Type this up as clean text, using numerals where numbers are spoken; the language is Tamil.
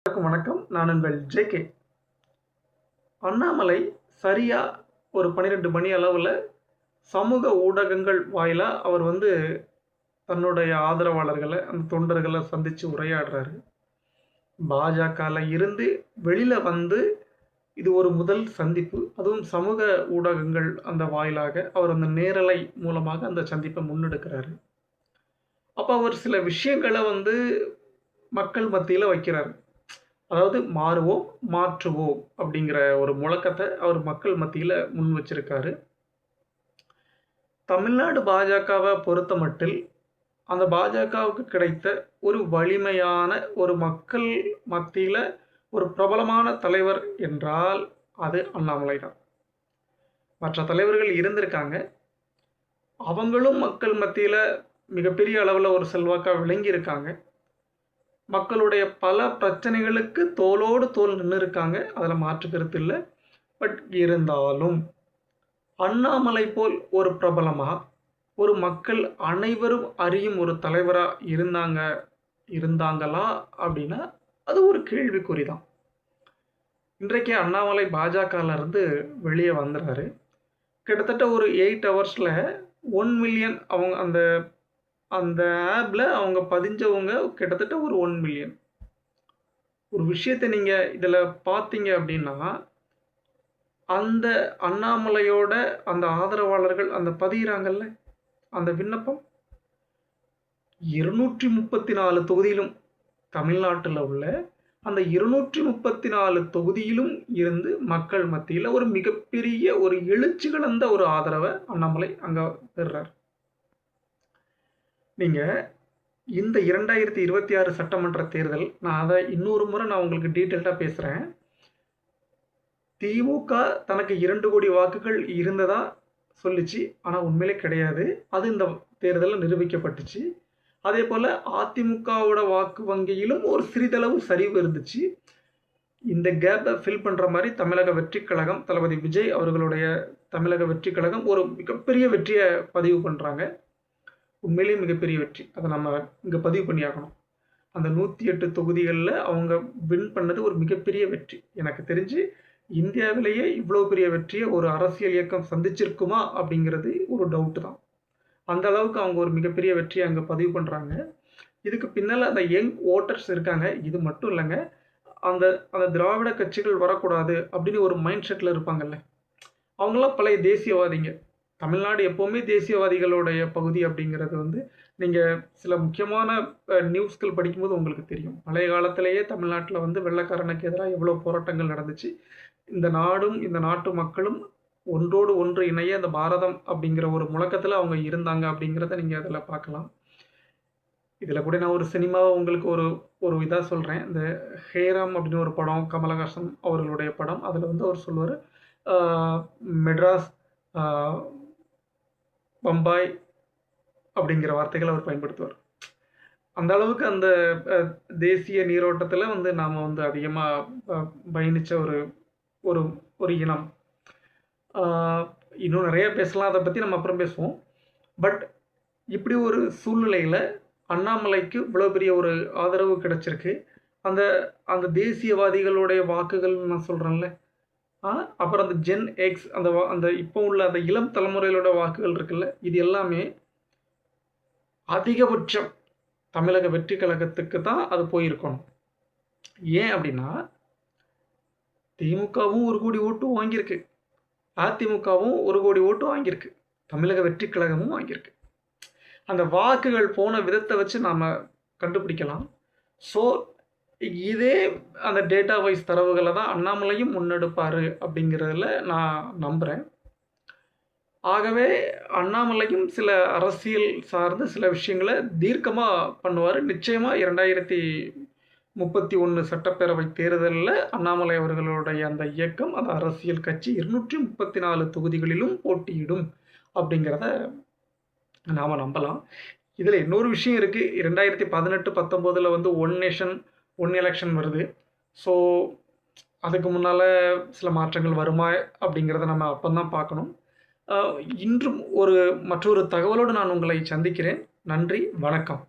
வணக்கம். நான் உங்கள் ஜேகே. அண்ணாமலை சரியா ஒரு 12 மணி அளவில் சமூக ஊடகங்கள் வாயிலா அவர் தன்னுடைய ஆதரவாளர்களை அந்த தொண்டர்களை சந்தித்து உரையாடுறாரு. பாஜகவில் இருந்து வெளியில் இது ஒரு முதல் சந்திப்பு. அதுவும் சமூக ஊடகங்கள் அந்த வாயிலாக அவர் அந்த நேரலை மூலமாக அந்த சந்திப்பை முன்னெடுக்கிறாரு. அப்போ அவர் சில விஷயங்களை மக்கள் மத்தியில் வைக்கிறார். அதாவது மாறுவோம் மாற்றுவோம் அப்படிங்கிற ஒரு முழக்கத்தை அவர் மக்கள் மத்தியில் முன் வச்சிருக்காரு. தமிழ்நாடு பாஜகவை பொறுத்த மட்டில் அந்த பாஜகவுக்கு கிடைத்த ஒரு வலிமையான ஒரு மக்கள் மத்தியில் ஒரு பிரபலமான தலைவர் என்றால் அது அண்ணாமலை தான். மற்ற தலைவர்கள் இருந்திருக்காங்க, அவங்களும் மக்கள் மத்தியில் மிகப்பெரிய அளவில் ஒரு செல்வாக்காக விளங்கியிருக்காங்க. மக்களுடைய பல பிரச்சனைகளுக்கு தோளோடு தோள் நின்று இருக்காங்க, அதில் மாற்று கருத்து இல்லை. பட் இருந்தாலும் அண்ணாமலை போல் ஒரு பிரபலமாக ஒரு மக்கள் அனைவரும் அறியும் ஒரு தலைவராக இருந்தாங்களா அப்படின்னா அது ஒரு கேள்விக்குறி தான். இன்றைக்கு அண்ணாமலை பாஜகவிலிருந்து வெளியே வந்துடுறாரு. கிட்டத்தட்ட ஒரு 8 ஹவர்ஸில் 1 மில்லியன் அவங்க அந்த ஆப்பில் அவங்க பதிஞ்சவங்க கிட்டத்தட்ட ஒரு 1 மில்லியன். ஒரு விஷயத்தை நீங்கள் இதில் பார்த்தீங்க அப்படின்னா, அந்த அண்ணாமலையோட அந்த ஆதரவாளர்கள் அந்த பதிகிறாங்கல்ல அந்த விண்ணப்பம் 234 தொகுதியிலும், தமிழ்நாட்டில் உள்ள அந்த 234 தொகுதியிலும் இருந்து மக்கள் மத்தியில் ஒரு மிகப்பெரிய ஒரு எழுச்சி கலந்த ஒரு ஆதரவை அண்ணாமலை அங்கே பெறுறார். நீங்கள் இந்த 2026 சட்டமன்ற தேர்தல், நான் அதை இன்னொரு முறை உங்களுக்கு டீட்டெயில்டாக பேசுகிறேன். திமுக தனக்கு 2 கோடி வாக்குகள் இருந்ததா சொல்லிச்சு, ஆனால் உண்மையிலே கிடையாது. அது இந்த தேர்தலில் நிரூபிக்கப்பட்டுச்சு. அதே போல் அதிமுகவோட வாக்கு வங்கியிலும் ஒரு சிறிதளவு சரிவு இருந்துச்சு. இந்த கேப்பை ஃபில் பண்ணுற மாதிரி தமிழக வெற்றி கழகம், தளபதி விஜய் அவர்களுடைய தமிழக வெற்றி கழகம் ஒரு மிகப்பெரிய வெற்றியை பதிவு பண்ணுறாங்க. உண்மையிலேயே மிகப்பெரிய வெற்றி. அதை நம்ம இங்கே பதிவு பண்ணி ஆகணும். அந்த 108 தொகுதிகளில் அவங்க வின் பண்ணது ஒரு மிகப்பெரிய வெற்றி. எனக்கு தெரிஞ்சு இந்தியாவிலேயே இவ்வளோ பெரிய வெற்றியை ஒரு அரசியல் இயக்கம் சந்திச்சிருக்குமா அப்படிங்கிறது ஒரு டவுட்டு தான். அந்த அளவுக்கு அவங்க ஒரு மிகப்பெரிய வெற்றியை அங்கே பதிவு பண்ணுறாங்க. இதுக்கு பின்னால் அந்த யங் ஓட்டர்ஸ் இருக்காங்க. இது மட்டும் இல்லைங்க, அந்த அந்த திராவிட கட்சிகள் வரக்கூடாது அப்படின்னு ஒரு மைண்ட் செட்டில் இருப்பாங்கல்ல, அவங்களாம் பழைய தேசியவாதிங்க. தமிழ்நாடு எப்போவுமே தேசியவாதிகளுடைய பகுதி அப்படிங்கிறது நீங்கள் சில முக்கியமான நியூஸ்கள் படிக்கும்போது உங்களுக்கு தெரியும். பழைய காலத்திலேயே தமிழ்நாட்டில் வெள்ளைக்காரனுக்கு எதிராக எவ்வளோ போராட்டங்கள் நடந்துச்சு. இந்த நாடும் இந்த நாட்டு மக்களும் ஒன்றோடு ஒன்று இணைய இந்த பாரதம் அப்படிங்கிற ஒரு முழக்கத்தில் அவங்க இருந்தாங்க அப்படிங்கிறத நீங்கள் அதில் பார்க்கலாம். இதில் கூட நான் ஒரு சினிமாவை உங்களுக்கு ஒரு இதாக சொல்கிறேன். இந்த ஹேராம் அப்படின்னு ஒரு படம், கமலஹாசன் அவர்களுடைய படம். அதில் அவர் சொல்லுவார், மெட்ராஸ், பம்பாய் அப்படிங்கிற வார்த்தைகளை அவர் பயன்படுத்துவார். அந்த அளவுக்கு அந்த தேசிய நீரோட்டத்தில் நாம் அதிகமாக பயணித்த ஒரு ஒரு இனம். இன்னும் நிறைய பேசலாம், அதை பற்றி நம்ம அப்புறம் பேசுவோம். பட் இப்படி ஒரு சூழ்நிலையில் அண்ணாமலைக்கு இவ்வளோ பெரிய ஒரு ஆதரவு கிடச்சிருக்கு. அந்த அந்த தேசியவாதிகளுடைய வாக்குகள் நான் சொல்கிறேன்ல, அப்புறம் அந்த ஜென் எக்ஸ் அந்த இப்போ உள்ள அந்த இளம் தலைமுறைகளோட வாக்குகள் இருக்குல்ல, இது எல்லாமே அதிகபட்சம் தமிழக வெற்றி கழகத்துக்கு தான் அது போயிருக்கணும். ஏன் அப்படின்னா, திமுகவும் 1 கோடி ஓட்டு வாங்கியிருக்கு, அதிமுகவும் 1 கோடி ஓட்டு வாங்கியிருக்கு, தமிழக வெற்றி கழகமும் வாங்கியிருக்கு. அந்த வாக்குகள் போன விதத்தை வச்சு நாம் கண்டுபிடிக்கலாம். ஸோ இதே அந்த டேட்டா வைஸ் தரவுகளை தான் அண்ணாமலையும் முன்னெடுப்பார் அப்படிங்கிறதுல நான் நம்புகிறேன். ஆகவே அண்ணாமலையும் சில அரசியல் சார்ந்த சில விஷயங்களை தீர்க்கமாக பண்ணுவார். நிச்சயமாக 2031 சட்டப்பேரவை தேர்தலில் அண்ணாமலை அவர்களுடைய அந்த இயக்கம், அந்த அரசியல் கட்சி 234 தொகுதிகளிலும் போட்டியிடும் அப்படிங்கிறத நாம் நம்பலாம். இதில் இன்னொரு விஷயம் இருக்குது. 2018-19 ஒன் நேஷன் ஒன் எலெக்ஷன் வருது. ஸோ அதுக்கு முன்னால் சில மாற்றங்கள் வருமா அப்படிங்கிறத நம்ம அப்போ தான் பார்க்கணும். இன்றும் மற்றொரு தகவலோடு நான் உங்களை சந்திக்கிறேன். நன்றி, வணக்கம்.